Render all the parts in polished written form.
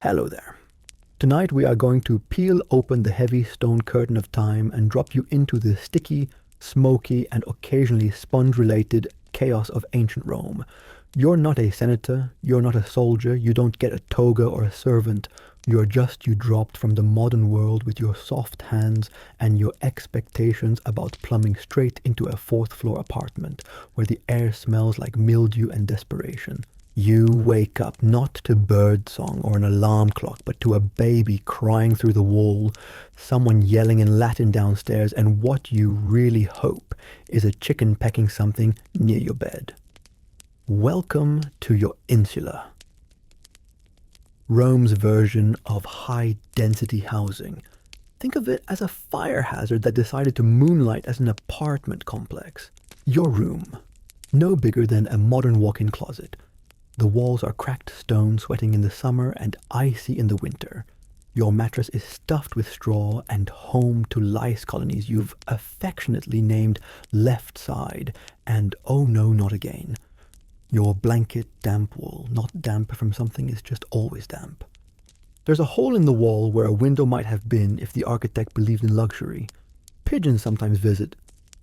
Hello there. Tonight we are going to peel open the heavy stone curtain of time and drop you into the sticky, smoky, and occasionally sponge-related chaos of ancient Rome. You're not a senator, you're not a soldier, you don't get a toga or a servant. You dropped from the modern world with your soft hands and your expectations about plumbing straight into a fourth-floor apartment where the air smells like mildew and desperation. You wake up not to birdsong or an alarm clock, but to a baby crying through the wall, someone yelling in Latin downstairs, and what you really hope is a chicken pecking something near your bed. Welcome to your insula. Rome's version of high-density housing. Think of it as a fire hazard that decided to moonlight as an apartment complex. Your room, no bigger than a modern walk-in closet. The walls are cracked stone, sweating in the summer and icy in the winter. Your mattress is stuffed with straw and home to lice colonies you've affectionately named Left Side and Oh No Not Again. Your blanket, damp wool, not damp from something, is just always damp. There's a hole in the wall where a window might have been if the architect believed in luxury. Pigeons sometimes visit.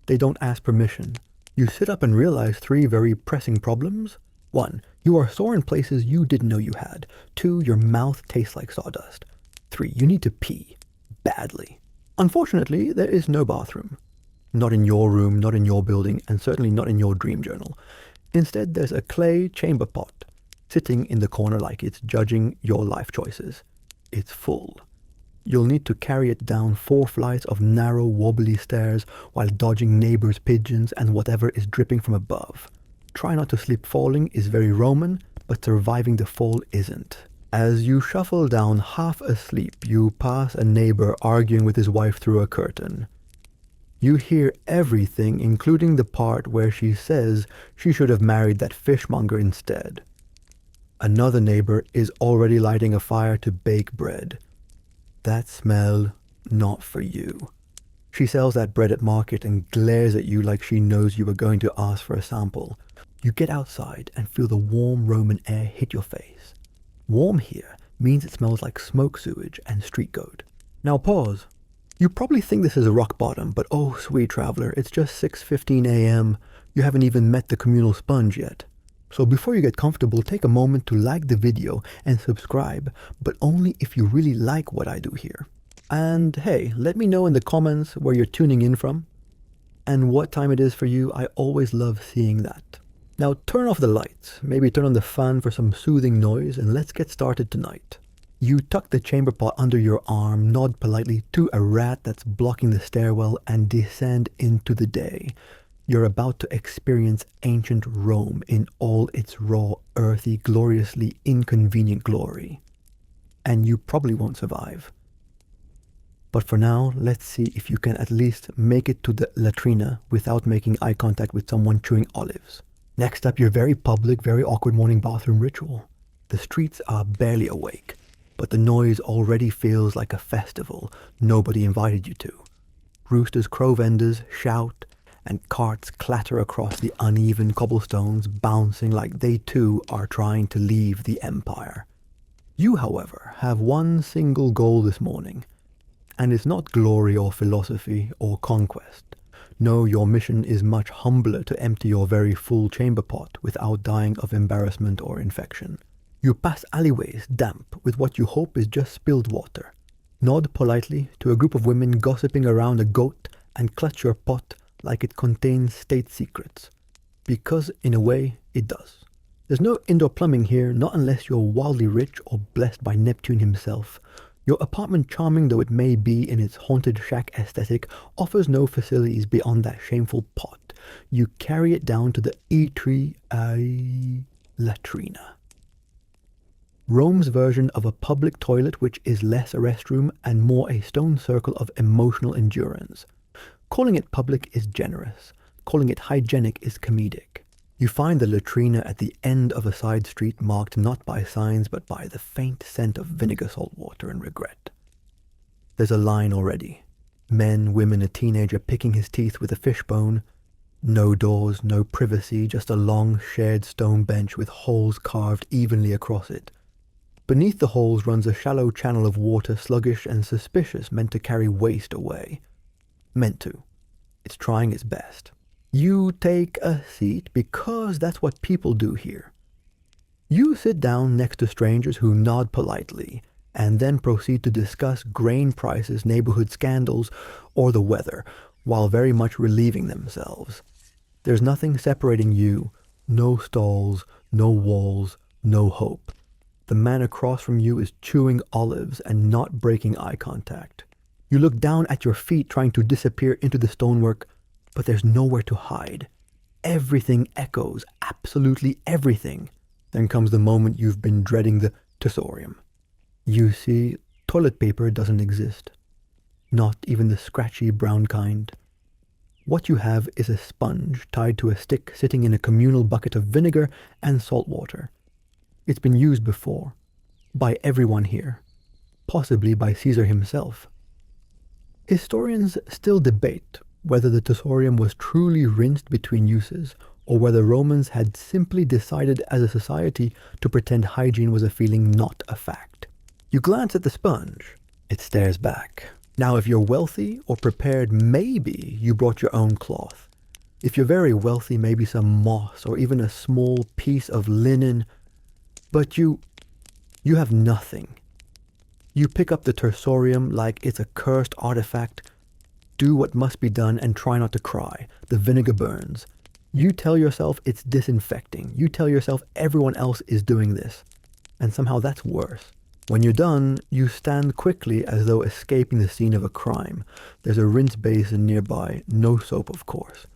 They don't ask permission. You sit up and realize 3 very pressing problems. 1. You are sore in places you didn't know you had. 2. Your mouth tastes like sawdust. 3. You need to pee. Badly. Unfortunately, there is no bathroom. Not in your room, not in your building, and certainly not in your dream journal. Instead, there's a clay chamber pot sitting in the corner like it's judging your life choices. It's full. You'll need to carry it down 4 flights of narrow, wobbly stairs while dodging neighbors' pigeons and whatever is dripping from above. Try not to slip falling is very Roman, but surviving the fall isn't. As you shuffle down half asleep, you pass a neighbor arguing with his wife through a curtain. You hear everything, including the part where she says she should have married that fishmonger instead. Another neighbor is already lighting a fire to bake bread. That smell, not for you. She sells that bread at market and glares at you like she knows you were going to ask for a sample. You get outside and feel the warm Roman air hit your face. Warm here means it smells like smoke sewage and street goat. Now pause. You probably think this is a rock bottom, but oh sweet traveler, it's just 6:15 a.m. You haven't even met the communal sponge yet. So before you get comfortable, take a moment to like the video and subscribe, but only if you really like what I do here. And hey, let me know in the comments where you're tuning in from and what time it is for you. I always love seeing that. Now turn off the lights, maybe turn on the fan for some soothing noise, and let's get started tonight. You tuck the chamber pot under your arm, nod politely to a rat that's blocking the stairwell, and descend into the day. You're about to experience ancient Rome in all its raw, earthy, gloriously inconvenient glory. And you probably won't survive. But for now, let's see if you can at least make it to the latrina without making eye contact with someone chewing olives. Next up, your very public, very awkward morning bathroom ritual. The streets are barely awake, but the noise already feels like a festival nobody invited you to. Roosters crow, vendors shout, and carts clatter across the uneven cobblestones, bouncing like they too are trying to leave the empire. You, however, have one single goal this morning, and it's not glory or philosophy or conquest. No, your mission is much humbler: to empty your very full chamber pot without dying of embarrassment or infection. You pass alleyways damp with what you hope is just spilled water. Nod politely to a group of women gossiping around a goat and clutch your pot like it contains state secrets. Because in a way, it does. There's no indoor plumbing here, not unless you're wildly rich or blessed by Neptune himself. Your apartment, charming though it may be in its haunted shack aesthetic, offers no facilities beyond that shameful pot. You carry it down to the latrina. Rome's version of a public toilet, which is less a restroom and more a stone circle of emotional endurance. Calling it public is generous. Calling it hygienic is comedic. You find the latrina at the end of a side street marked not by signs but by the faint scent of vinegar, salt water, and regret. There's a line already. Men, women, a teenager picking his teeth with a fishbone. No doors, no privacy, just a long shared stone bench with holes carved evenly across it. Beneath the holes runs a shallow channel of water, sluggish and suspicious, meant to carry waste away. Meant to. It's trying its best. You take a seat because that's what people do here. You sit down next to strangers who nod politely and then proceed to discuss grain prices, neighborhood scandals, or the weather, while very much relieving themselves. There's nothing separating you, no stalls, no walls, no hope. The man across from you is chewing olives and not breaking eye contact. You look down at your feet trying to disappear into the stonework, but there's nowhere to hide. Everything echoes, absolutely everything. Then comes the moment you've been dreading, the tussorium. You see, toilet paper doesn't exist. Not even the scratchy brown kind. What you have is a sponge tied to a stick sitting in a communal bucket of vinegar and salt water. It's been used before, by everyone here, possibly by Caesar himself. Historians still debate whether the tussorium was truly rinsed between uses, or whether Romans had simply decided as a society to pretend hygiene was a feeling, not a fact. You glance at the sponge. It stares back. Now, if you're wealthy or prepared, maybe you brought your own cloth. If you're very wealthy, maybe some moss or even a small piece of linen. But you have nothing. You pick up the tussorium like it's a cursed artifact. Do what must be done and try not to cry. The vinegar burns. You tell yourself it's disinfecting. You tell yourself everyone else is doing this. And somehow that's worse. When you're done, you stand quickly as though escaping the scene of a crime. There's a rinse basin nearby, no soap of course.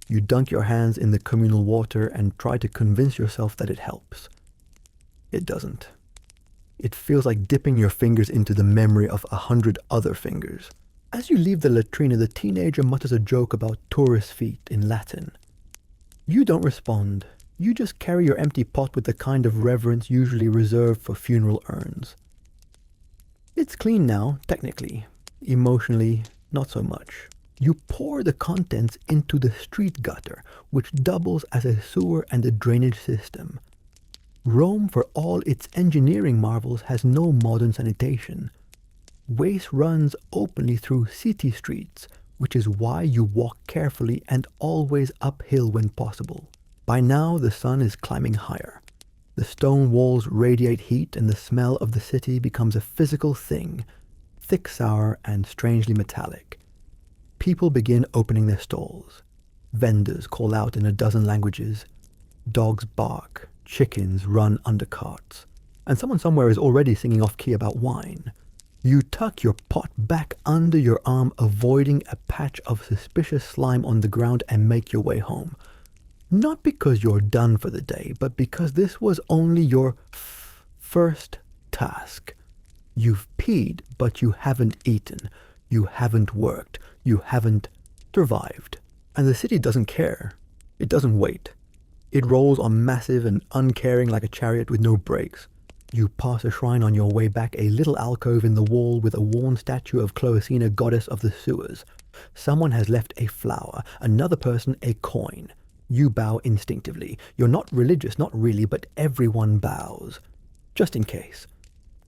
You dunk your hands in the communal water and try to convince yourself that it helps. It doesn't. It feels like dipping your fingers into the memory of 100 other fingers. As you leave the latrina, the teenager mutters a joke about tourist feet in Latin. You don't respond. You just carry your empty pot with the kind of reverence usually reserved for funeral urns. It's clean now, technically. Emotionally, not so much. You pour the contents into the street gutter, which doubles as a sewer and a drainage system. Rome, for all its engineering marvels, has no modern sanitation. Waste runs openly through city streets, which is why you walk carefully and always uphill when possible. By now, the sun is climbing higher. The stone walls radiate heat and the smell of the city becomes a physical thing, thick, sour, and strangely metallic. People begin opening their stalls. Vendors call out in a dozen languages. Dogs bark. Chickens run under carts. And someone somewhere is already singing off-key about wine. You tuck your pot back under your arm, avoiding a patch of suspicious slime on the ground, and make your way home. Not because you're done for the day, but because this was only your first task. You've peed, but you haven't eaten. You haven't worked. You haven't survived. And the city doesn't care. It doesn't wait. It rolls on massive and uncaring like a chariot with no brakes. You pass a shrine on your way back, a little alcove in the wall with a worn statue of Cloacina, goddess of the sewers. Someone has left a flower, another person a coin. You bow instinctively. You're not religious, not really, but everyone bows. Just in case.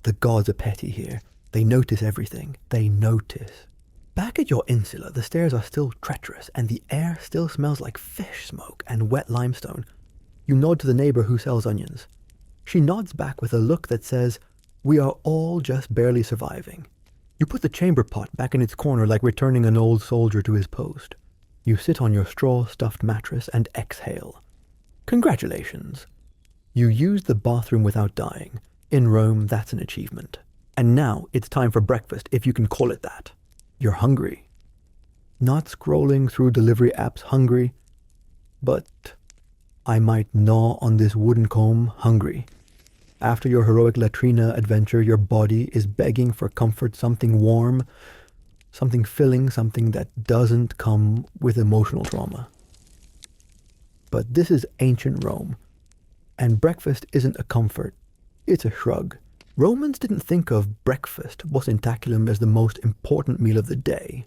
The gods are petty here. They notice everything. They notice. Back at your insula, the stairs are still treacherous, and the air still smells like fish smoke and wet limestone. You nod to the neighbor who sells onions. She nods back with a look that says, "We are all just barely surviving." You put the chamber pot back in its corner like returning an old soldier to his post. You sit on your straw-stuffed mattress and exhale. Congratulations. You used the bathroom without dying. In Rome, that's an achievement. And now it's time for breakfast, if you can call it that. You're hungry. Not scrolling through delivery apps hungry, but I might gnaw on this wooden comb hungry. After your heroic latrina adventure, your body is begging for comfort, something warm, something filling, something that doesn't come with emotional trauma. But this is ancient Rome, and breakfast isn't a comfort, it's a shrug. Romans didn't think of breakfast, vocentaculum, as the most important meal of the day.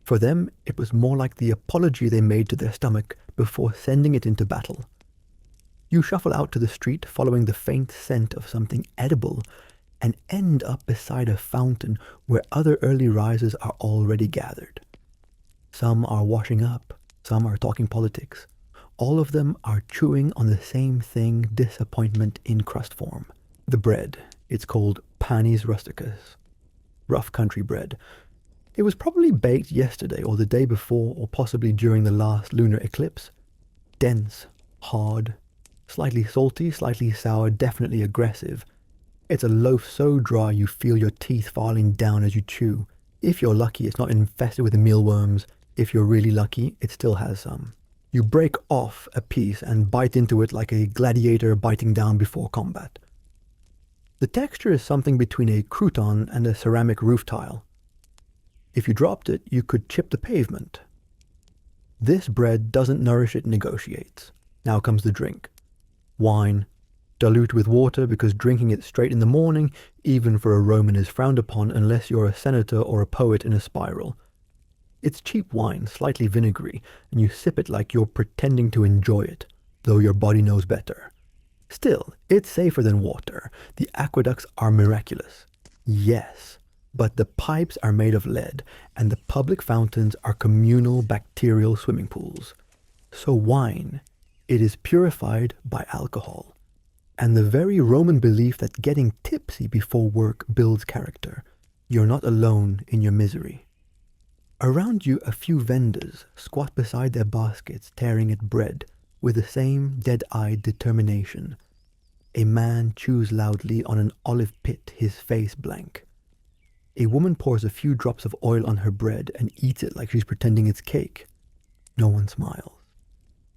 For them, it was more like the apology they made to their stomach before sending it into battle. You shuffle out to the street following the faint scent of something edible and end up beside a fountain where other early risers are already gathered. Some are washing up, some are talking politics. All of them are chewing on the same thing, disappointment in crust form. The bread. It's called panis rusticus. Rough country bread. It was probably baked yesterday or the day before or possibly during the last lunar eclipse. Dense, hard, slightly salty, slightly sour, definitely aggressive. It's a loaf so dry you feel your teeth filing down as you chew. If you're lucky, it's not infested with mealworms. If you're really lucky, it still has some. You break off a piece and bite into it like a gladiator biting down before combat. The texture is something between a crouton and a ceramic roof tile. If you dropped it, you could chip the pavement. This bread doesn't nourish, it negotiates. Now comes the drink. Wine. Dilute with water because drinking it straight in the morning, even for a Roman, is frowned upon unless you're a senator or a poet in a spiral. It's cheap wine, slightly vinegary, and you sip it like you're pretending to enjoy it, though your body knows better. Still, it's safer than water. The aqueducts are miraculous. Yes, but the pipes are made of lead, and the public fountains are communal bacterial swimming pools. So wine, it is purified by alcohol. And the very Roman belief that getting tipsy before work builds character. You're not alone in your misery. Around you, a few vendors squat beside their baskets, tearing at bread with the same dead-eyed determination. A man chews loudly on an olive pit, his face blank. A woman pours a few drops of oil on her bread and eats it like she's pretending it's cake. No one smiles.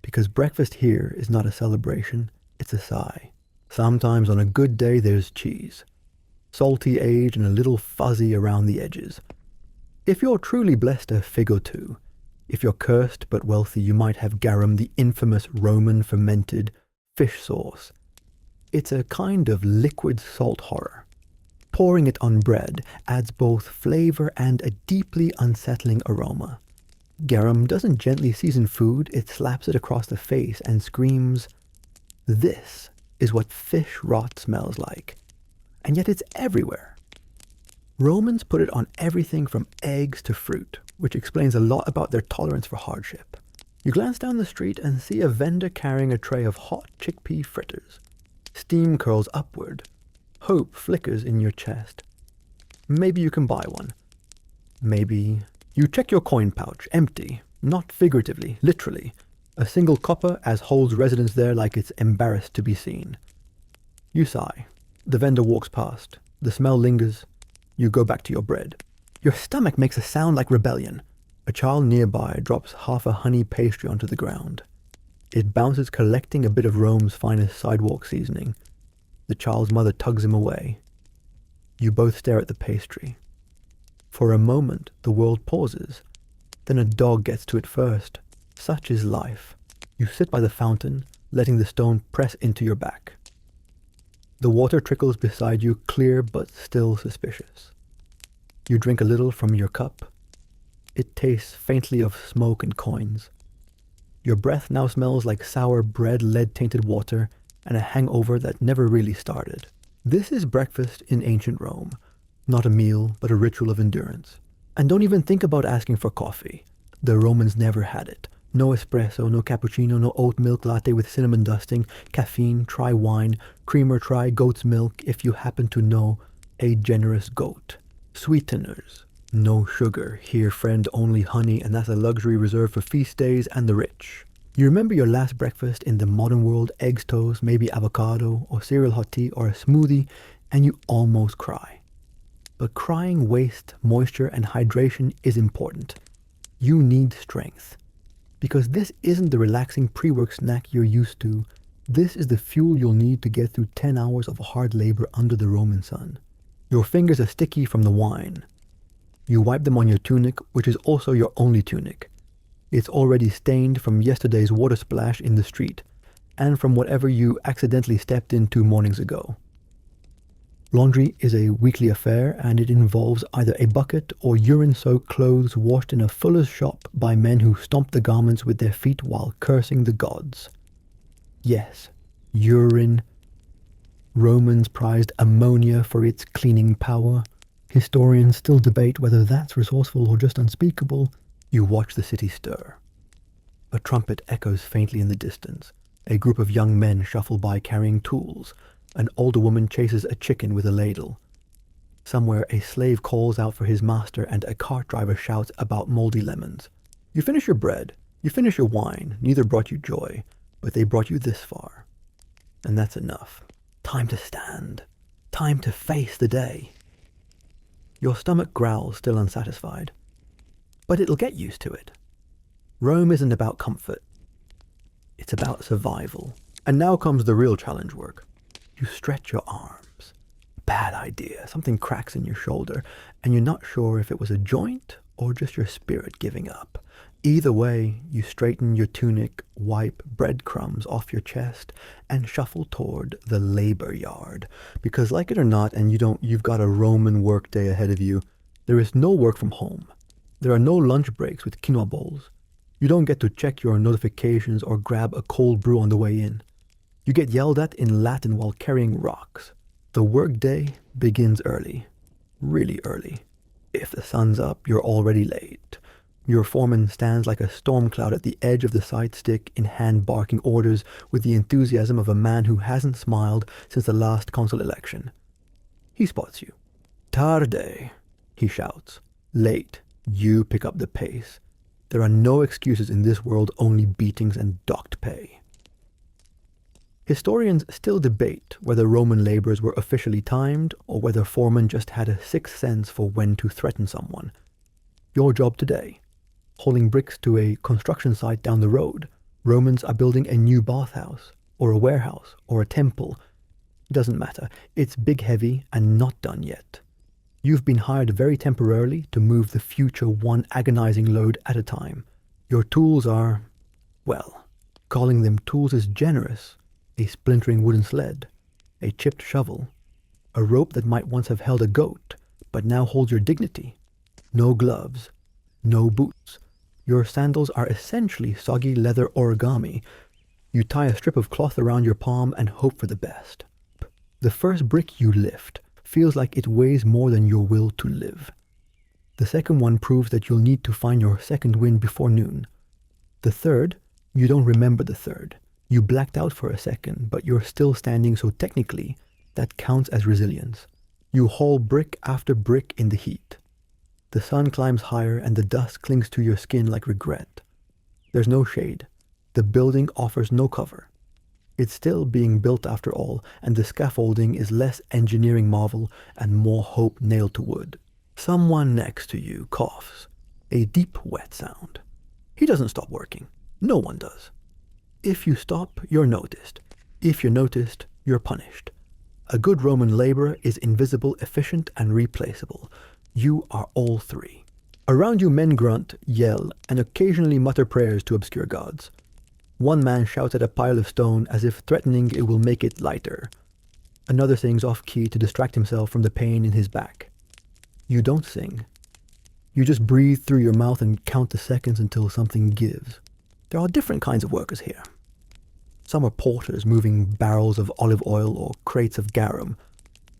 Because breakfast here is not a celebration, it's a sigh. Sometimes on a good day there's cheese. Salty aged and a little fuzzy around the edges. If you're truly blessed, a fig or two. If you're cursed but wealthy, you might have garum, the infamous Roman fermented fish sauce. It's a kind of liquid salt horror. Pouring it on bread adds both flavor and a deeply unsettling aroma. Garum doesn't gently season food, it slaps it across the face and screams, "This is what fish rot smells like." And yet it's everywhere. Romans put it on everything from eggs to fruit, which explains a lot about their tolerance for hardship. You glance down the street and see a vendor carrying a tray of hot chickpea fritters. Steam curls upward. Hope flickers in your chest. Maybe you can buy one. Maybe you check your coin pouch, empty, not figuratively, literally. A single copper as holds residence there like it's embarrassed to be seen. You sigh. The vendor walks past. The smell lingers. You go back to your bread. Your stomach makes a sound like rebellion. A child nearby drops half a honey pastry onto the ground. It bounces, collecting a bit of Rome's finest sidewalk seasoning. The child's mother tugs him away. You both stare at the pastry. For a moment, the world pauses. Then a dog gets to it first. Such is life. You sit by the fountain, letting the stone press into your back. The water trickles beside you, clear but still suspicious. You drink a little from your cup. It tastes faintly of smoke and coins. Your breath now smells like sour bread, lead-tainted water, and a hangover that never really started. This is breakfast in ancient Rome. Not a meal, but a ritual of endurance. And don't even think about asking for coffee. The Romans never had it. No espresso, no cappuccino, no oat milk latte with cinnamon dusting, caffeine, try wine, creamer, try goat's milk if you happen to know a generous goat. Sweeteners, no sugar, here friend, only honey, and that's a luxury reserved for feast days and the rich. You remember your last breakfast in the modern world, eggs toast, maybe avocado, or cereal hot tea, or a smoothie, and you almost cry. But crying wastes moisture and hydration is important. You need strength. Because this isn't the relaxing pre-work snack you're used to. This is the fuel you'll need to get through 10 hours of hard labor under the Roman sun. Your fingers are sticky from the wine. You wipe them on your tunic, which is also your only tunic. It's already stained from yesterday's water splash in the street, and from whatever you accidentally stepped in 2 mornings ago. Laundry is a weekly affair, and it involves either a bucket or urine-soaked clothes washed in a fuller's shop by men who stomp the garments with their feet while cursing the gods. Yes, urine. Romans prized ammonia for its cleaning power. Historians still debate whether that's resourceful or just unspeakable. You watch the city stir. A trumpet echoes faintly in the distance. A group of young men shuffle by carrying tools. An older woman chases a chicken with a ladle. Somewhere a slave calls out for his master and a cart driver shouts about moldy lemons. You finish your bread, you finish your wine, neither brought you joy, but they brought you this far. And that's enough. Time to stand. Time to face the day. Your stomach growls, still unsatisfied. But it'll get used to it. Rome isn't about comfort. It's about survival. And now comes the real challenge work. You stretch your arms. Bad idea. Something cracks in your shoulder, and you're not sure if it was a joint or just your spirit giving up. Either way, you straighten your tunic, wipe breadcrumbs off your chest, and shuffle toward the labor yard. Because like it or not, and you've got a Roman work day ahead of you, there is no work from home. There are no lunch breaks with quinoa bowls. You don't get to check your notifications or grab a cold brew on the way in. You get yelled at in Latin while carrying rocks. The workday begins early. Really early. If the sun's up, you're already late. Your foreman stands like a storm cloud at the edge of the side stick in hand barking orders with the enthusiasm of a man who hasn't smiled since the last consul election. He spots you. Tarde, he shouts. Late. You pick up the pace. There are no excuses in this world, only beatings and docked pay. Historians still debate whether Roman laborers were officially timed or whether foremen just had a sixth sense for when to threaten someone. Your job today, hauling bricks to a construction site down the road. Romans are building a new bathhouse, or a warehouse, or a temple. Doesn't matter. It's big, heavy, and not done yet. You've been hired very temporarily to move the future one agonizing load at a time. Your tools are, well, calling them tools is generous. A splintering wooden sled, a chipped shovel, a rope that might once have held a goat, but now holds your dignity. No gloves, no boots. Your sandals are essentially soggy leather origami. You tie a strip of cloth around your palm and hope for the best. The first brick you lift feels like it weighs more than your will to live. The second one proves that you'll need to find your second wind before noon. The third, you don't remember the third. You blacked out for a second, but you're still standing, so technically, that counts as resilience. You haul brick after brick in the heat. The sun climbs higher and the dust clings to your skin like regret. There's no shade. The building offers no cover. It's still being built after all, and the scaffolding is less engineering marvel and more hope nailed to wood. Someone next to you coughs. A deep, wet sound. He doesn't stop working. No one does. If you stop, you're noticed. If you're noticed, you're punished. A good Roman laborer is invisible, efficient, and replaceable. You are all three. Around you men grunt, yell, and occasionally mutter prayers to obscure gods. One man shouts at a pile of stone as if threatening it will make it lighter. Another sings off-key to distract himself from the pain in his back. You don't sing. You just breathe through your mouth and count the seconds until something gives. There are different kinds of workers here. Some are porters moving barrels of olive oil or crates of garum.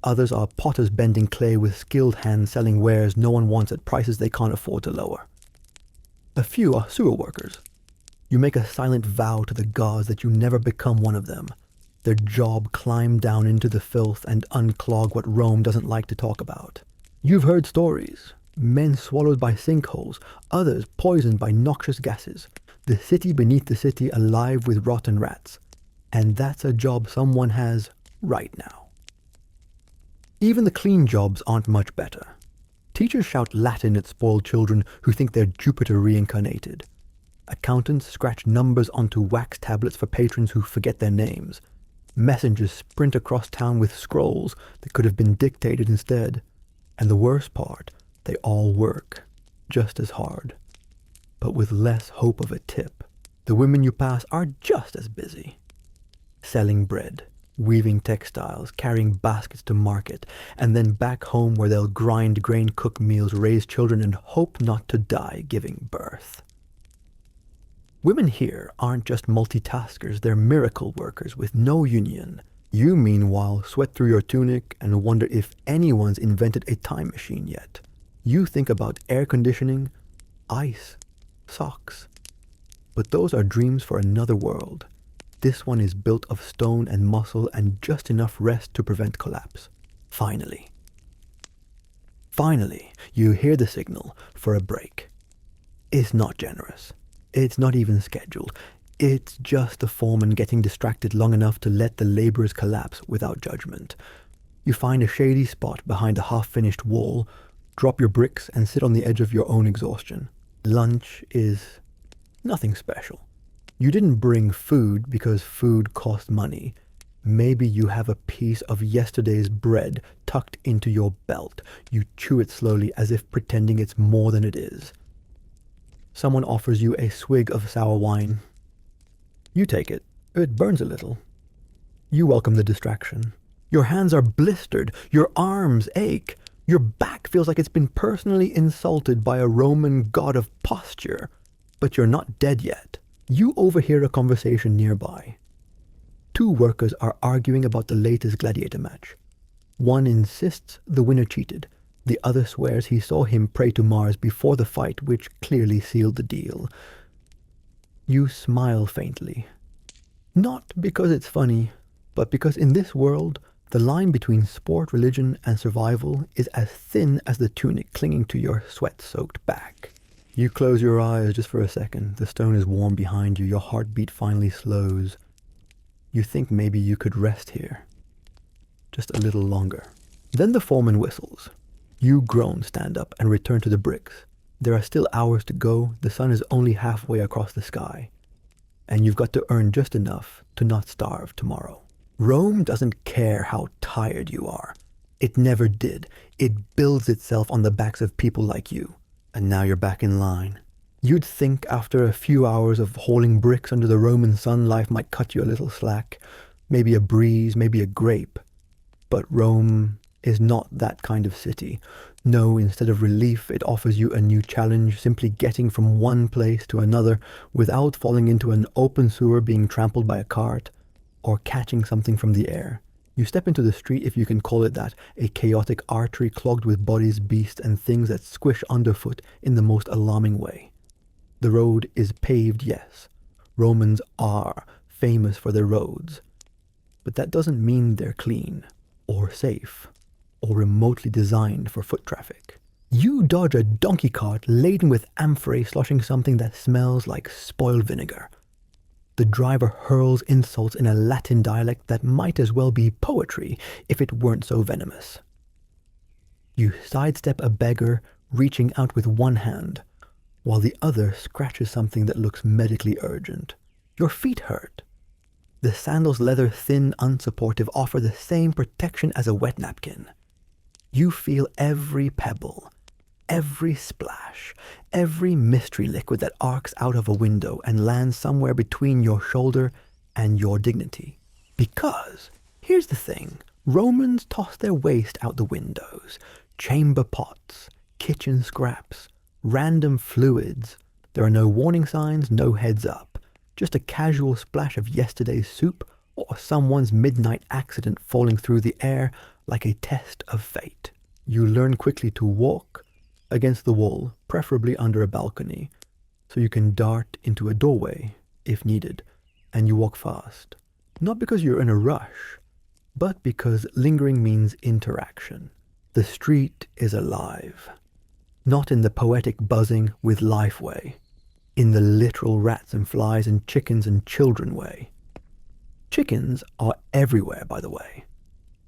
Others are potters bending clay with skilled hands selling wares no one wants at prices they can't afford to lower. A few are sewer workers. You make a silent vow to the gods that you never become one of them. Their job climb down into the filth and unclog what Rome doesn't like to talk about. You've heard stories. Men swallowed by sinkholes, others poisoned by noxious gases. The city beneath the city alive with rotten rats. And that's a job someone has right now. Even the clean jobs aren't much better. Teachers shout Latin at spoiled children who think they're Jupiter reincarnated. Accountants scratch numbers onto wax tablets for patrons who forget their names. Messengers sprint across town with scrolls that could have been dictated instead. And the worst part, they all work just as hard, but with less hope of a tip. The women you pass are just as busy. Selling bread, weaving textiles, carrying baskets to market, and then back home where they'll grind grain, cook meals, raise children, and hope not to die giving birth. Women here aren't just multitaskers, they're miracle workers with no union. You, meanwhile, sweat through your tunic and wonder if anyone's invented a time machine yet. You think about air conditioning, ice, socks. But those are dreams for another world. This one is built of stone and muscle and just enough rest to prevent collapse. Finally, you hear the signal for a break. It's not generous. It's not even scheduled. It's just the foreman getting distracted long enough to let the laborers collapse without judgment. You find a shady spot behind a half-finished wall, drop your bricks, and sit on the edge of your own exhaustion. Lunch is nothing special. You didn't bring food because food costs money. Maybe you have a piece of yesterday's bread tucked into your belt. You chew it slowly as if pretending it's more than it is. Someone offers you a swig of sour wine. You take it. It burns a little. You welcome the distraction. Your hands are blistered. Your arms ache. Your back feels like it's been personally insulted by a Roman god of posture. But you're not dead yet. You overhear a conversation nearby. Two workers are arguing about the latest gladiator match. One insists the winner cheated. The other swears he saw him pray to Mars before the fight, which clearly sealed the deal. You smile faintly. Not because it's funny, but because in this world, the line between sport, religion, and survival is as thin as the tunic clinging to your sweat-soaked back. You close your eyes just for a second. The stone is warm behind you. Your heartbeat finally slows. You think maybe you could rest here. Just a little longer. Then the foreman whistles. You groan, stand up, and return to the bricks. There are still hours to go. The sun is only halfway across the sky. And you've got to earn just enough to not starve tomorrow. Rome doesn't care how tired you are. It never did. It builds itself on the backs of people like you. And now you're back in line. You'd think after a few hours of hauling bricks under the Roman sun, life might cut you a little slack. Maybe a breeze, maybe a grape. But Rome is not that kind of city. No, instead of relief, it offers you a new challenge, simply getting from one place to another without falling into an open sewer being trampled by a cart or catching something from the air. You step into the street, if you can call it that, a chaotic artery clogged with bodies, beasts, and things that squish underfoot in the most alarming way. The road is paved, yes. Romans are famous for their roads. But that doesn't mean they're clean, or safe, or remotely designed for foot traffic. You dodge a donkey cart laden with amphorae sloshing something that smells like spoiled vinegar. The driver hurls insults in a Latin dialect that might as well be poetry if it weren't so venomous. You sidestep a beggar reaching out with one hand, while the other scratches something that looks medically urgent. Your feet hurt. The sandals, leather thin, unsupportive, offer the same protection as a wet napkin. You feel every pebble, every splash, every mystery liquid that arcs out of a window and lands somewhere between your shoulder and your dignity. Because, here's the thing, Romans toss their waste out the windows. Chamber pots, kitchen scraps, random fluids. There are no warning signs, no heads up. Just a casual splash of yesterday's soup or someone's midnight accident falling through the air like a test of fate. You learn quickly to walk against the wall, preferably under a balcony, so you can dart into a doorway if needed, and you walk fast. Not because you're in a rush, but because lingering means interaction. The street is alive. Not in the poetic buzzing with life way, in the literal rats and flies and chickens and children way. Chickens are everywhere, by the way.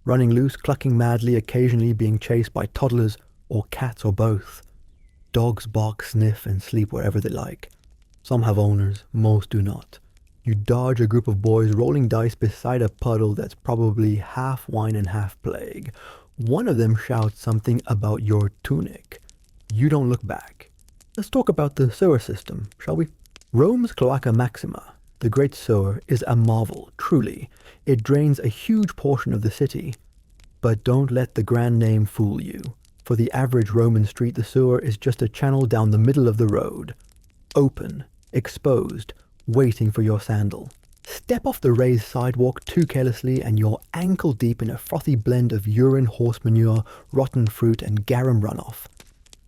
Running loose, clucking madly, occasionally being chased by toddlers or cats or both. Dogs bark, sniff, and sleep wherever they like. Some have owners, most do not. You dodge a group of boys rolling dice beside a puddle that's probably half wine and half plague. One of them shouts something about your tunic. You don't look back. Let's talk about the sewer system, shall we? Rome's Cloaca Maxima, the Great Sewer, is a marvel, truly. It drains a huge portion of the city. But don't let the grand name fool you. For the average Roman street, the sewer is just a channel down the middle of the road. Open, exposed, waiting for your sandal. Step off the raised sidewalk too carelessly and you're ankle deep in a frothy blend of urine, horse manure, rotten fruit and garum runoff.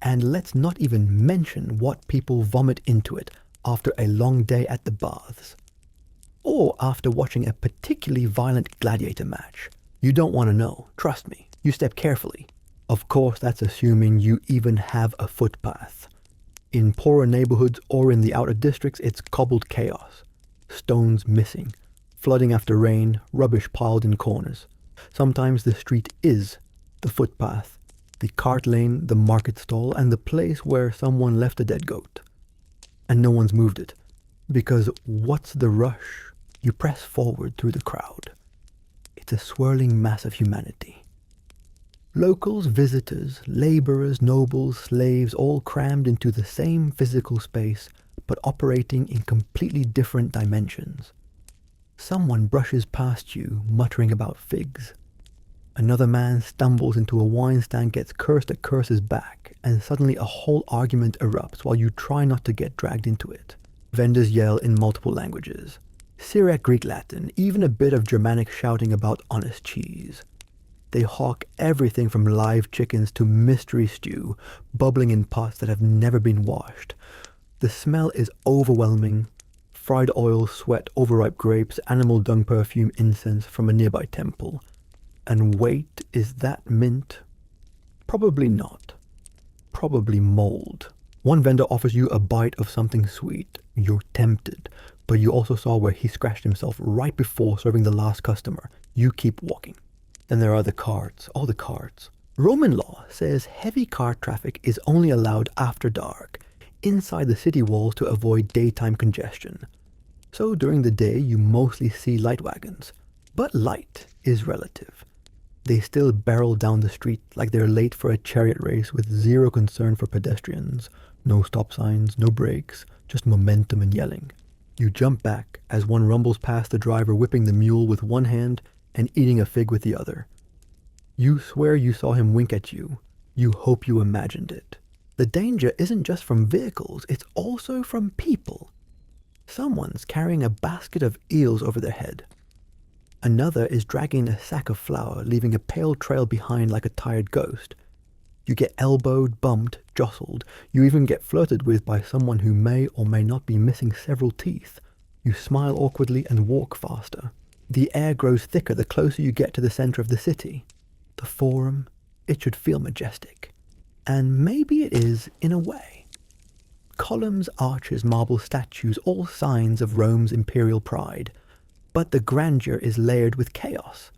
And let's not even mention what people vomit into it after a long day at the baths. Or after watching a particularly violent gladiator match. You don't want to know, trust me. You step carefully. Of course, that's assuming you even have a footpath. In poorer neighborhoods or in the outer districts, it's cobbled chaos. Stones missing, flooding after rain, rubbish piled in corners. Sometimes the street is the footpath, the cart lane, the market stall, and the place where someone left a dead goat. And no one's moved it. Because what's the rush? You press forward through the crowd. It's a swirling mass of humanity. Locals, visitors, laborers, nobles, slaves, all crammed into the same physical space, but operating in completely different dimensions. Someone brushes past you, muttering about figs. Another man stumbles into a wine stand, gets cursed at curses back, and suddenly a whole argument erupts while you try not to get dragged into it. Vendors yell in multiple languages. Syriac, Greek, Latin, even a bit of Germanic shouting about honest cheese. They hawk everything from live chickens to mystery stew, bubbling in pots that have never been washed. The smell is overwhelming. Fried oil, sweat, overripe grapes, animal dung perfume, incense from a nearby temple. And wait, is that mint? Probably not. Probably mold. One vendor offers you a bite of something sweet. You're tempted, but you also saw where he scratched himself right before serving the last customer. You keep walking. Then there are the carts, all the carts. Roman law says heavy cart traffic is only allowed after dark, inside the city walls to avoid daytime congestion. So during the day you mostly see light wagons. But light is relative. They still barrel down the street like they're late for a chariot race with zero concern for pedestrians. No stop signs, no brakes, just momentum and yelling. You jump back as one rumbles past the driver whipping the mule with one hand and eating a fig with the other. You swear you saw him wink at you. You hope you imagined it. The danger isn't just from vehicles, it's also from people. Someone's carrying a basket of eels over their head. Another is dragging a sack of flour, leaving a pale trail behind like a tired ghost. You get elbowed, bumped, jostled. You even get flirted with by someone who may or may not be missing several teeth. You smile awkwardly and walk faster. The air grows thicker the closer you get to the center of the city. The Forum, it should feel majestic. And maybe it is in a way. Columns, arches, marble statues, all signs of Rome's imperial pride. But the grandeur is layered with chaos.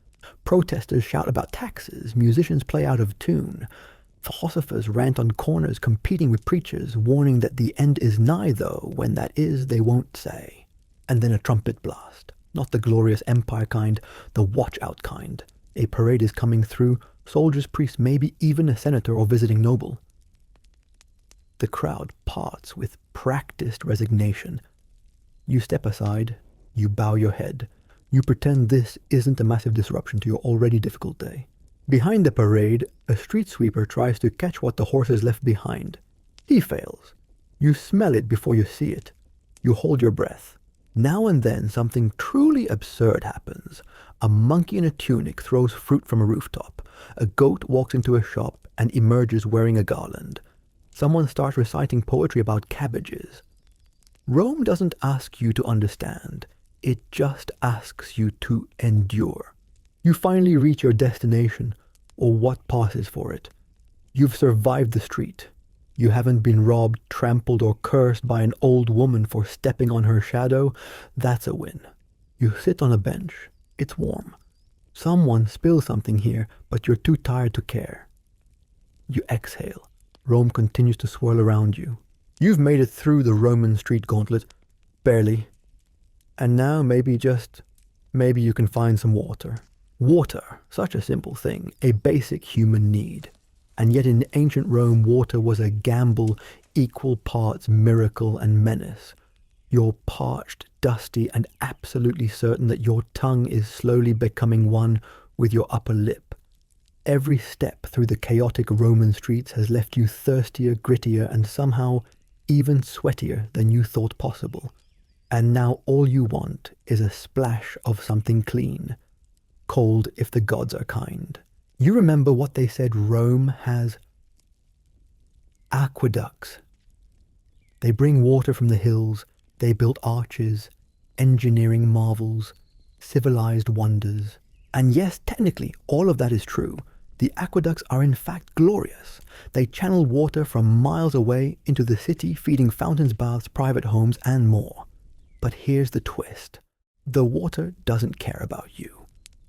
Protesters shout about taxes, musicians play out of tune. Philosophers rant on corners competing with preachers, warning that the end is nigh though, when that is they won't say. And then a trumpet blast. Not the glorious empire kind, the watch-out kind. A parade is coming through, soldiers, priests, maybe even a senator or visiting noble. The crowd parts with practiced resignation. You step aside, you bow your head. You pretend this isn't a massive disruption to your already difficult day. Behind the parade, a street sweeper tries to catch what the horses left behind. He fails. You smell it before you see it. You hold your breath. Now and then something truly absurd happens. A monkey in a tunic throws fruit from a rooftop. A goat walks into a shop and emerges wearing a garland. Someone starts reciting poetry about cabbages. Rome doesn't ask you to understand. It just asks you to endure. You finally reach your destination, or what passes for it. You've survived the street. You haven't been robbed, trampled, or cursed by an old woman for stepping on her shadow. That's a win. You sit on a bench. It's warm. Someone spills something here, but you're too tired to care. You exhale. Rome continues to swirl around you. You've made it through the Roman street gauntlet. Barely. And now maybe you can find some water. Water, such a simple thing, a basic human need. And yet in ancient Rome, water was a gamble, equal parts miracle and menace. You're parched, dusty, and absolutely certain that your tongue is slowly becoming one with your upper lip. Every step through the chaotic Roman streets has left you thirstier, grittier, and somehow even sweatier than you thought possible. And now all you want is a splash of something clean, cold if the gods are kind. You remember what they said Rome has? Aqueducts. They bring water from the hills, they built arches, engineering marvels, civilized wonders. And yes, technically, all of that is true. The aqueducts are in fact glorious. They channel water from miles away into the city, feeding fountains, baths, private homes, and more. But here's the twist. The water doesn't care about you.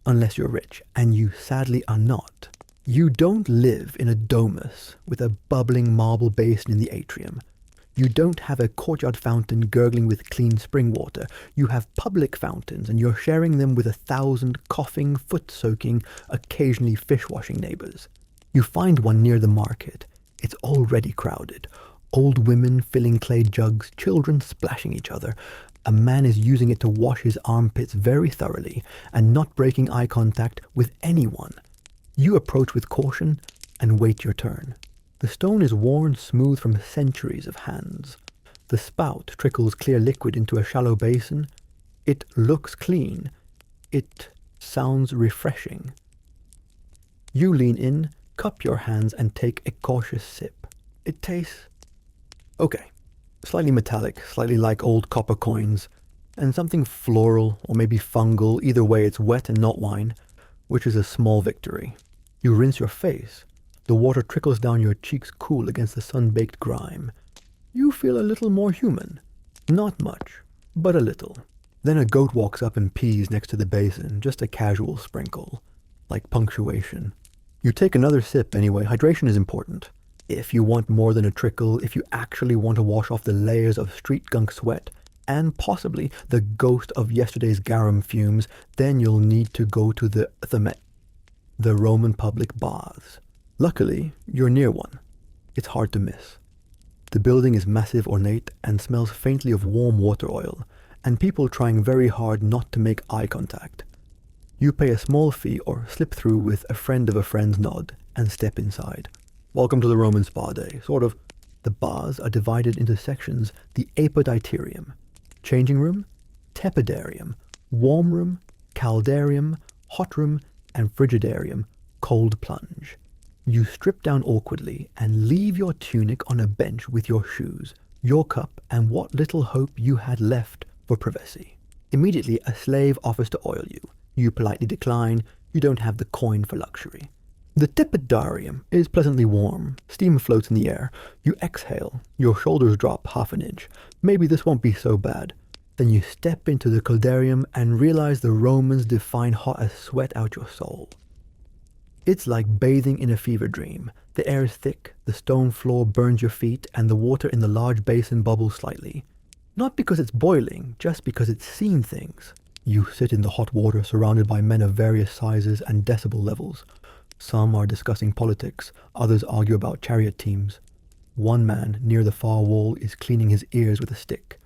Unless you're rich, and you sadly are not. You don't live in a domus with a bubbling marble basin in the atrium. You don't have a courtyard fountain gurgling with clean spring water. You have public fountains, and you're sharing them with 1,000 coughing, foot-soaking, occasionally fish-washing neighbors. You find one near the market. It's already crowded. Old women filling clay jugs, children splashing each other. A man is using it to wash his armpits very thoroughly and not breaking eye contact with anyone. You approach with caution and wait your turn. The stone is worn smooth from centuries of hands. The spout trickles clear liquid into a shallow basin. It looks clean. It sounds refreshing. You lean in, cup your hands, and take a cautious sip. It tastes okay. Slightly metallic, slightly like old copper coins, and something floral or maybe fungal. Either way, it's wet and not wine, which is a small victory. You rinse your face. The water trickles down your cheeks cool against the sun-baked grime. You feel a little more human. Not much, but a little. Then a goat walks up and pees next to the basin, just a casual sprinkle, like punctuation. You take another sip anyway. Hydration is important. If you want more than a trickle, if you actually want to wash off the layers of street gunk sweat, and possibly the ghost of yesterday's garum fumes, then you'll need to go to the Roman public baths. Luckily, you're near one. It's hard to miss. The building is massive, ornate, and smells faintly of warm water oil, and people trying very hard not to make eye contact. You pay a small fee or slip through with a friend of a friend's nod and step inside. Welcome to the Roman spa day, sort of. The baths are divided into sections: the apoditerium, changing room, tepidarium, warm room, caldarium, hot room, and frigidarium, cold plunge. You strip down awkwardly and leave your tunic on a bench with your shoes, your cup, and what little hope you had left for privacy. Immediately, a slave offers to oil you. You politely decline. You don't have the coin for luxury. The tepidarium is pleasantly warm. Steam floats in the air. You exhale. Your shoulders drop half an inch. Maybe this won't be so bad. Then you step into the caldarium and realize the Romans define hot as sweat out your soul. It's like bathing in a fever dream. The air is thick, the stone floor burns your feet, and the water in the large basin bubbles slightly. Not because it's boiling, just because it's seen things. You sit in the hot water surrounded by men of various sizes and decibel levels. Some are discussing politics, others argue about chariot teams. One man near the far wall is cleaning his ears with a stick.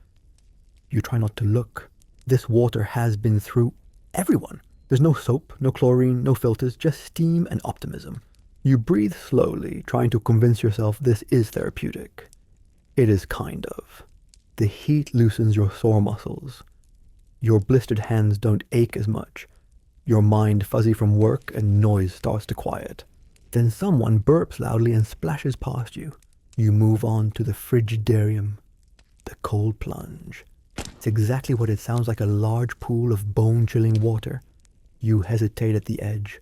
You try not to look. This water has been through everyone. There's no soap, no chlorine, no filters, just steam and optimism. You breathe slowly, trying to convince yourself this is therapeutic. It is kind of. The heat loosens your sore muscles. Your blistered hands don't ache as much. Your mind, fuzzy from work and noise, starts to quiet. Then someone burps loudly and splashes past you. You move on to the frigidarium, the cold plunge. It's exactly what it sounds like, a large pool of bone-chilling water. You hesitate at the edge.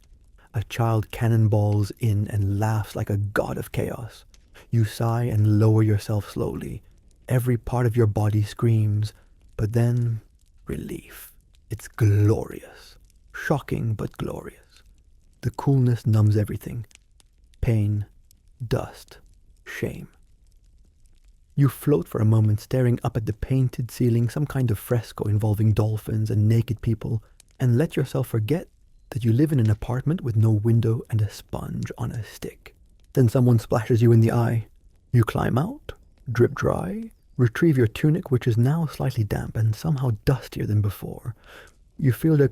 A child cannonballs in and laughs like a god of chaos. You sigh and lower yourself slowly. Every part of your body screams, but then relief. It's glorious. Shocking, but glorious. The coolness numbs everything. Pain, dust, shame. You float for a moment, staring up at the painted ceiling, some kind of fresco involving dolphins and naked people, and let yourself forget that you live in an apartment with no window and a sponge on a stick. Then someone splashes you in the eye. You climb out, drip dry, retrieve your tunic, which is now slightly damp and somehow dustier than before. You feel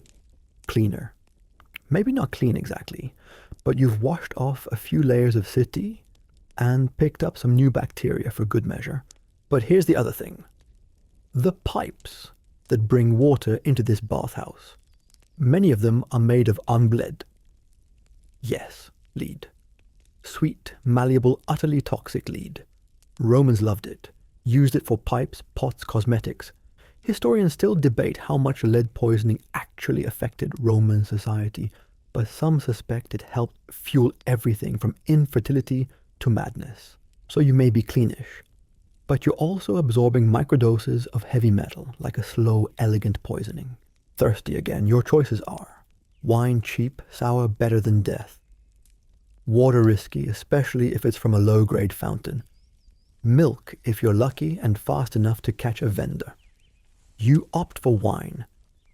cleaner. Maybe not clean exactly, but you've washed off a few layers of city and picked up some new bacteria for good measure. But here's the other thing. The pipes that bring water into this bathhouse. Many of them are made of unbled. Yes, lead. Sweet, malleable, utterly toxic lead. Romans loved it, used it for pipes, pots, cosmetics. Historians still debate how much lead poisoning actually affected Roman society, but some suspect it helped fuel everything from infertility to madness. So you may be cleanish, but you're also absorbing microdoses of heavy metal, like a slow, elegant poisoning. Thirsty again, your choices are wine cheap, sour, better than death. Water risky, especially if it's from a low-grade fountain. Milk if you're lucky and fast enough to catch a vendor. You opt for wine.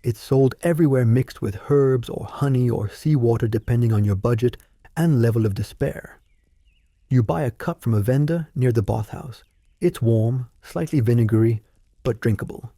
It's sold everywhere mixed with herbs or honey or seawater depending on your budget and level of despair. You buy a cup from a vendor near the bathhouse. It's warm, slightly vinegary, but drinkable.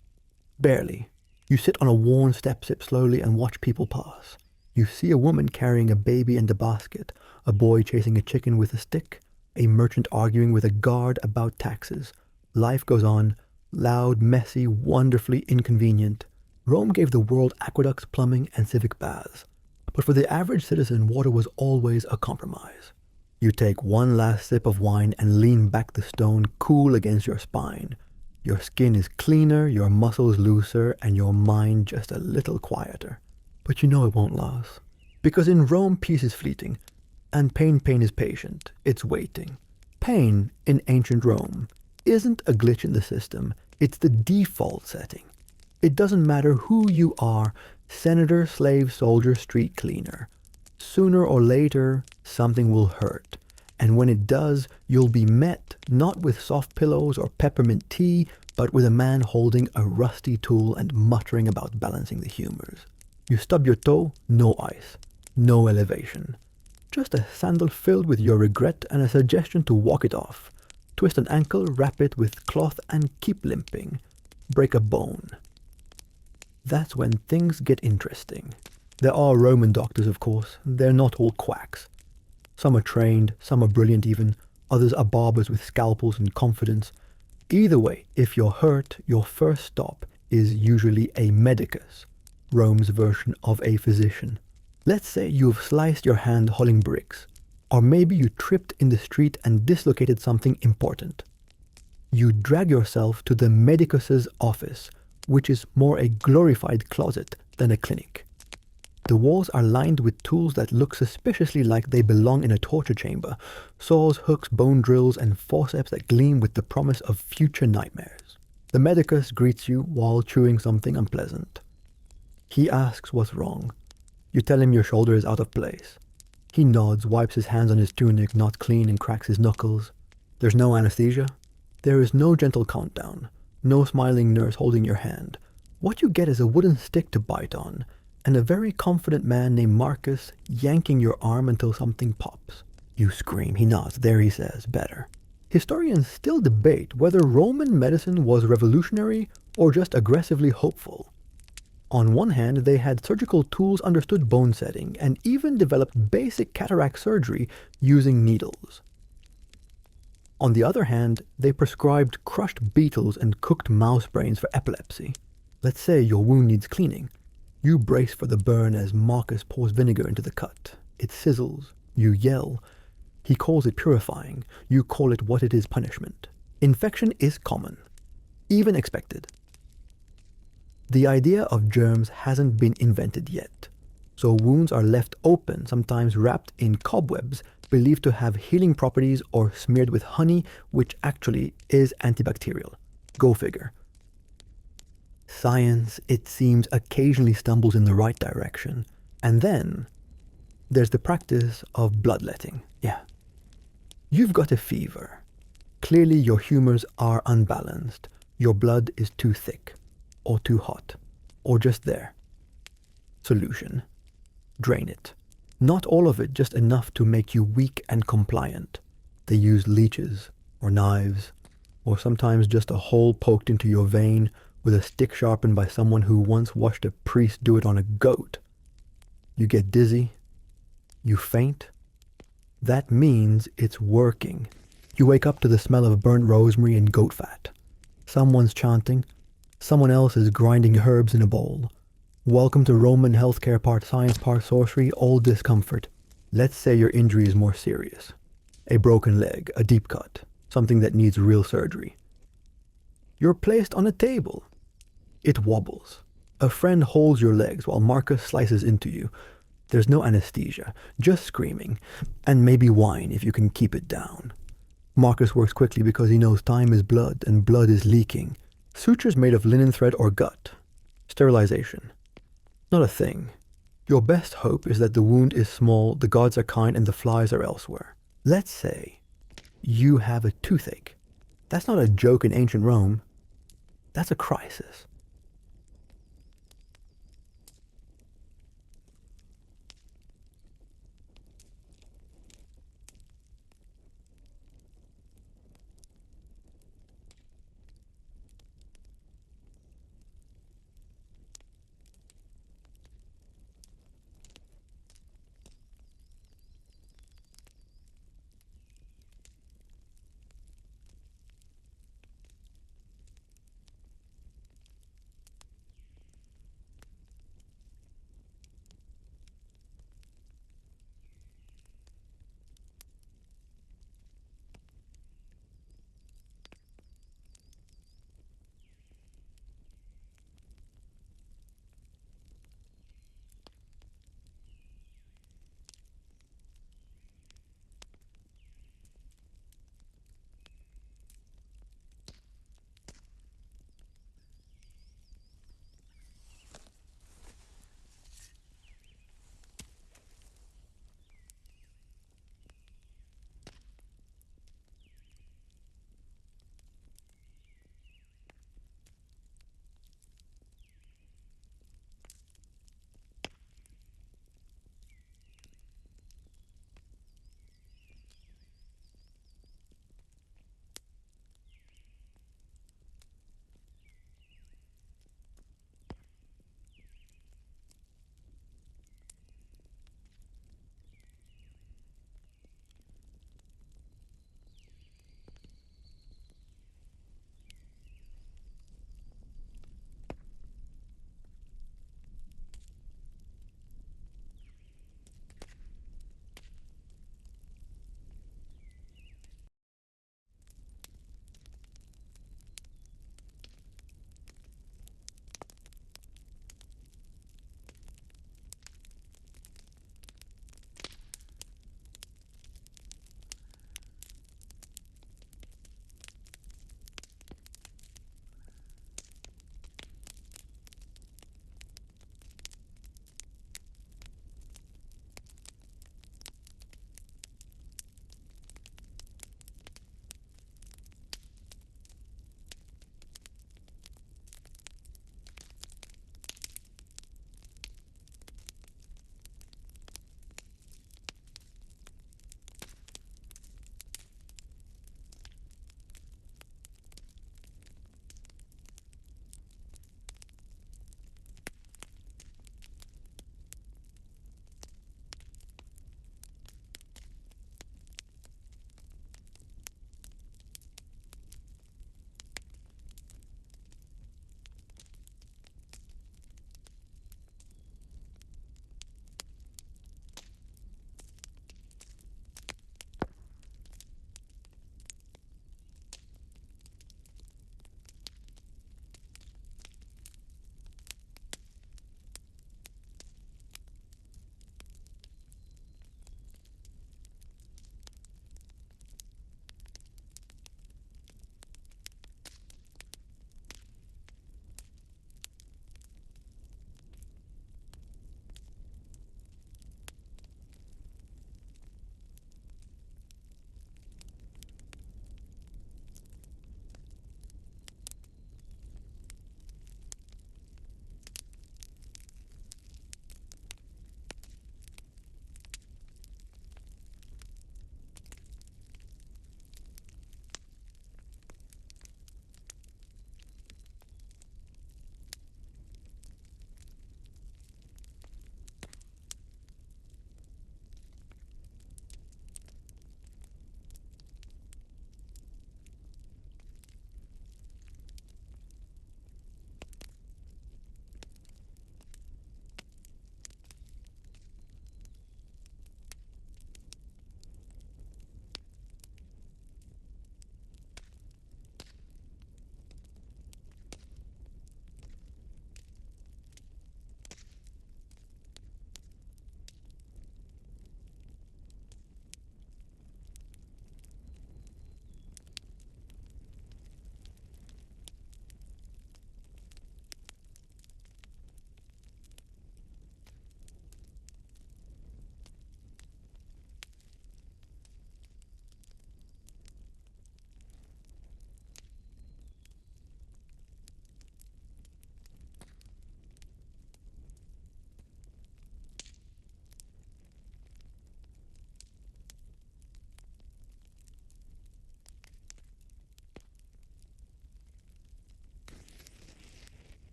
Barely. You sit on a worn step, sip slowly, and watch people pass. You see a woman carrying a baby and a basket, a boy chasing a chicken with a stick, a merchant arguing with a guard about taxes. Life goes on, loud, messy, wonderfully inconvenient. Rome gave the world aqueducts, plumbing, and civic baths. But for the average citizen, water was always a compromise. You take one last sip of wine and lean back the stone cool against your spine. Your skin is cleaner, your muscles looser, and your mind just a little quieter. But you know it won't last. Because in Rome, peace is fleeting, and pain is patient. It's waiting. Pain, in ancient Rome, isn't a glitch in the system. It's the default setting. It doesn't matter who you are, senator, slave, soldier, street cleaner. Sooner or later, something will hurt. And when it does, you'll be met not with soft pillows or peppermint tea, but with a man holding a rusty tool and muttering about balancing the humors. You stub your toe, no ice, no elevation. Just a sandal filled with your regret and a suggestion to walk it off. Twist an ankle, wrap it with cloth and keep limping. Break a bone. That's when things get interesting. There are Roman doctors, of course. They're not all quacks. Some are trained, some are brilliant even. Others are barbers with scalpels and confidence. Either way, if you're hurt, your first stop is usually a medicus, Rome's version of a physician. Let's say you've sliced your hand hauling bricks, or maybe you tripped in the street and dislocated something important. You drag yourself to the medicus's office, which is more a glorified closet than a clinic. The walls are lined with tools that look suspiciously like they belong in a torture chamber. Saws, hooks, bone drills, and forceps that gleam with the promise of future nightmares. The medicus greets you while chewing something unpleasant. He asks what's wrong. You tell him your shoulder is out of place. He nods, wipes his hands on his tunic, not clean, and cracks his knuckles. There's no anesthesia. There is no gentle countdown. No smiling nurse holding your hand. What you get is a wooden stick to bite on, and a very confident man named Marcus yanking your arm until something pops. You scream. He nods. There, he says, better. Historians still debate whether Roman medicine was revolutionary or just aggressively hopeful. On one hand, they had surgical tools, understood bone setting, and even developed basic cataract surgery using needles. On the other hand, they prescribed crushed beetles and cooked mouse brains for epilepsy. Let's say your wound needs cleaning. You brace for the burn as Marcus pours vinegar into the cut. It sizzles. You yell. He calls it purifying. You call it what it is, punishment. Infection is common, even expected. The idea of germs hasn't been invented yet, so wounds are left open, sometimes wrapped in cobwebs, believed to have healing properties, or smeared with honey, which actually is antibacterial. Go figure. Science, it seems, occasionally stumbles in the right direction. And then there's the practice of bloodletting. Yeah. You've got a fever. Clearly your humors are unbalanced. Your blood is too thick, or too hot, or just there. Solution. Drain it. Not all of it, just enough to make you weak and compliant. They use leeches, or knives, or sometimes just a hole poked into your vein with a stick sharpened by someone who once watched a priest do it on a goat. You get dizzy. You faint. That means it's working. You wake up to the smell of burnt rosemary and goat fat. Someone's chanting, Someone else is grinding herbs in a bowl. Welcome to Roman healthcare part science part sorcery, all discomfort. Let's say your injury is more serious. A broken leg, a deep cut, something that needs real surgery. You're placed on a table. It wobbles. A friend holds your legs while Marcus slices into you. There's no anesthesia, just screaming, and maybe whine if you can keep it down. Marcus works quickly because he knows time is blood and blood is leaking. Sutures made of linen thread or gut. Sterilization. Not a thing. Your best hope is that the wound is small, the gods are kind, and the flies are elsewhere. Let's say you have a toothache. That's not a joke in ancient Rome. That's a crisis.